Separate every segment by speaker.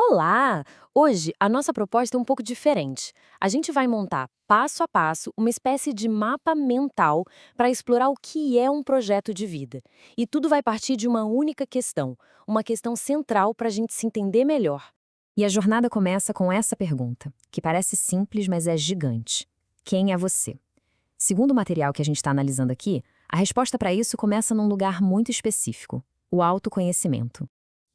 Speaker 1: Olá! Hoje a nossa proposta é um pouco diferente. A gente vai montar, passo a passo, uma espécie de mapa mental para explorar o que é um projeto de vida. E tudo vai partir de uma única questão, uma questão central para a gente se entender melhor.
Speaker 2: E a jornada começa com essa pergunta, que parece simples, mas é gigante. Quem é você? Segundo o material que a gente está analisando aqui, a resposta para isso começa num lugar muito específico: o autoconhecimento.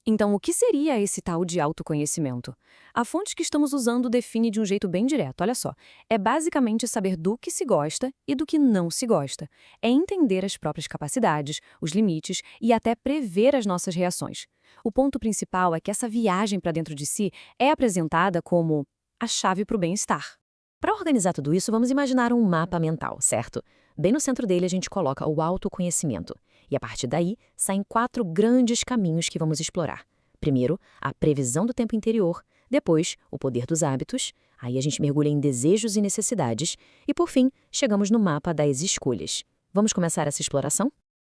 Speaker 1: Então, o que seria esse tal de autoconhecimento? A fonte que estamos usando define de um jeito bem direto, olha só. É basicamente saber do que se gosta e do que não se gosta. É entender as próprias capacidades, os limites e até prever as nossas reações. O ponto principal é que essa viagem para dentro de si é apresentada como a chave para o bem-estar.
Speaker 2: Para organizar tudo isso, vamos imaginar um mapa mental, certo? Bem no centro dele a gente coloca o autoconhecimento. E a partir daí, saem 4 grandes caminhos que vamos explorar. Primeiro, a previsão do tempo interior. Depois, o poder dos hábitos. Aí a gente mergulha em desejos e necessidades. E por fim, chegamos no mapa das escolhas. Vamos começar essa exploração?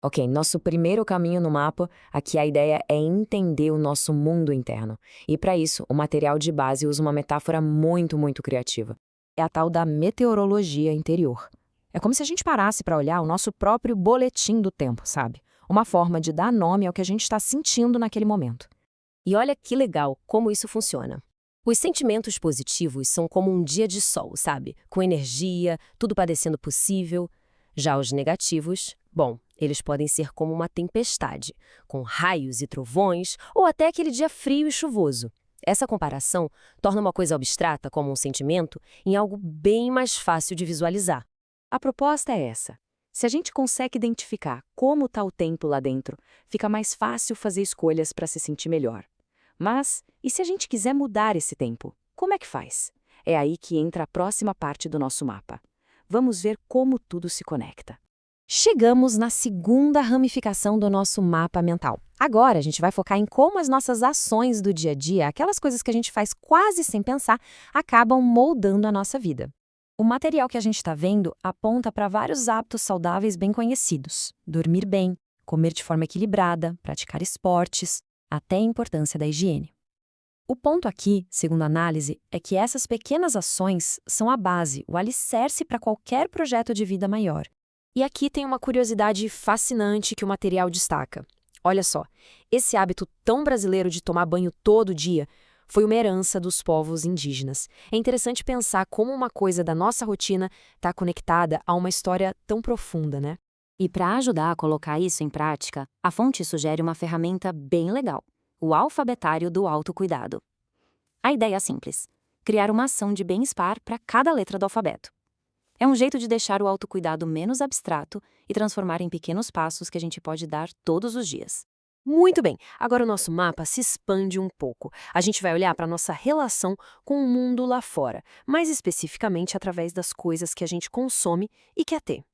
Speaker 2: Ok, nosso primeiro caminho no mapa, aqui a ideia é entender o nosso mundo interno. E para isso, o material de base usa uma metáfora muito criativa. É a tal da meteorologia interior. É como se a gente parasse para olhar o nosso próprio boletim do tempo, sabe? Uma forma de dar nome ao que a gente está sentindo naquele momento.
Speaker 1: E olha que legal como isso funciona. Os sentimentos positivos são como um dia de sol, sabe? Com energia, tudo parecendo possível. Já os negativos, bom, eles podem ser como uma tempestade, com raios e trovões, ou até aquele dia frio e chuvoso. Essa comparação torna uma coisa abstrata, como um sentimento, em algo bem mais fácil de visualizar. A proposta é essa. Se a gente consegue identificar como está o tempo lá dentro, fica mais fácil fazer escolhas para se sentir melhor. Mas, e se a gente quiser mudar esse tempo? Como é que faz? É aí que entra a próxima parte do nosso mapa. Vamos ver como tudo se conecta.
Speaker 2: Chegamos na segunda ramificação do nosso mapa mental. Agora a gente vai focar em como as nossas ações do dia a dia, aquelas coisas que a gente faz quase sem pensar, acabam moldando a nossa vida. O material que a gente está vendo aponta para vários hábitos saudáveis bem conhecidos: dormir bem, comer de forma equilibrada, praticar esportes, até a importância da higiene. O ponto aqui, segundo a análise, é que essas pequenas ações são a base, o alicerce para qualquer projeto de vida maior. E aqui tem uma curiosidade fascinante que o material destaca. Olha só, esse hábito tão brasileiro de tomar banho todo dia foi uma herança dos povos indígenas. É interessante pensar como uma coisa da nossa rotina está conectada a uma história tão profunda, né?
Speaker 3: E para ajudar a colocar isso em prática, a fonte sugere uma ferramenta bem legal: o alfabetário do autocuidado. A ideia é simples: criar uma ação de bem-estar para cada letra do alfabeto. É um jeito de deixar o autocuidado menos abstrato e transformar em pequenos passos que a gente pode dar todos os dias.
Speaker 1: Muito bem, agora o nosso mapa se expande um pouco. A gente vai olhar para a nossa relação com o mundo lá fora, mais especificamente através das coisas que a gente consome e quer ter.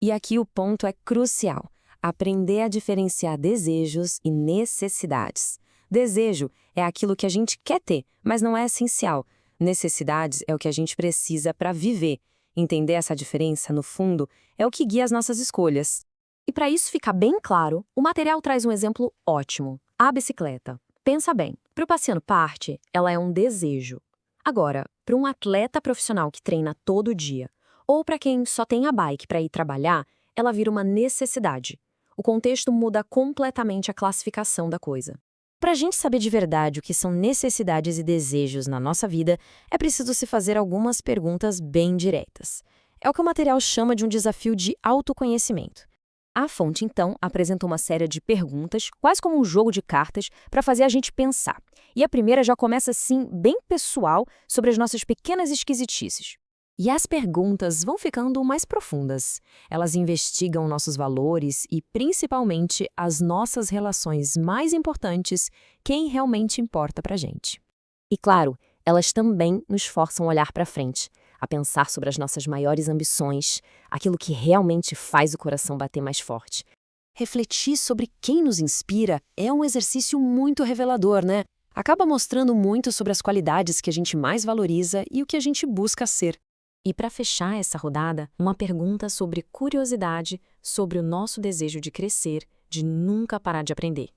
Speaker 2: E aqui o ponto é crucial: aprender a diferenciar desejos e necessidades. Desejo é aquilo que a gente quer ter, mas não é essencial. Necessidades é o que a gente precisa para viver. Entender essa diferença, no fundo, é o que guia as nossas escolhas. E para isso ficar bem claro, o material traz um exemplo ótimo: a bicicleta. Pensa bem, para o Passeando Parte, ela é um desejo. Agora, para um atleta profissional que treina todo dia, ou para quem só tem a bike para ir trabalhar, ela vira uma necessidade. O contexto muda completamente a classificação da coisa. Para a gente saber de verdade o que são necessidades e desejos na nossa vida, é preciso se fazer algumas perguntas bem diretas. É o que o material chama de um desafio de autoconhecimento. A fonte, então, apresenta uma série de perguntas, quase como um jogo de cartas, para fazer a gente pensar. E a primeira já começa, assim, bem pessoal, sobre as nossas pequenas esquisitices. E as perguntas vão ficando mais profundas. Elas investigam nossos valores e, principalmente, as nossas relações mais importantes, quem realmente importa pra gente. E, claro, elas também nos forçam a olhar para frente, a pensar sobre as nossas maiores ambições, aquilo que realmente faz o coração bater mais forte. Refletir sobre quem nos inspira é um exercício muito revelador, né? Acaba mostrando muito sobre as qualidades que a gente mais valoriza e o que a gente busca ser. E para fechar essa rodada, uma pergunta sobre curiosidade, sobre o nosso desejo de crescer, de nunca parar de aprender.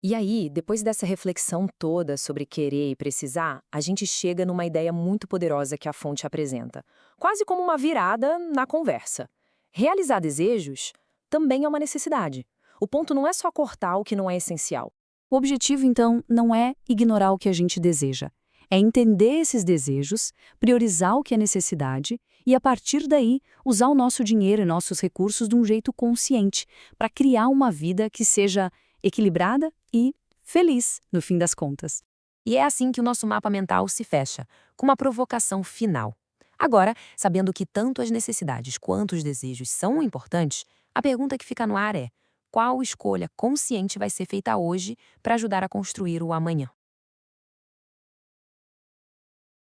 Speaker 2: E aí, depois dessa reflexão toda sobre querer e precisar, a gente chega numa ideia muito poderosa que a fonte apresenta, quase como uma virada na conversa. Realizar desejos também é uma necessidade. O ponto não é só cortar o que não é essencial.
Speaker 4: O objetivo, então, não é ignorar o que a gente deseja. É entender esses desejos, priorizar o que é necessidade e, a partir daí, usar o nosso dinheiro e nossos recursos de um jeito consciente para criar uma vida que seja equilibrada e feliz, no fim das contas.
Speaker 3: E é assim que o nosso mapa mental se fecha, com uma provocação final. Agora, sabendo que tanto as necessidades quanto os desejos são importantes, a pergunta que fica no ar é: qual escolha consciente vai ser feita hoje para ajudar a construir o amanhã?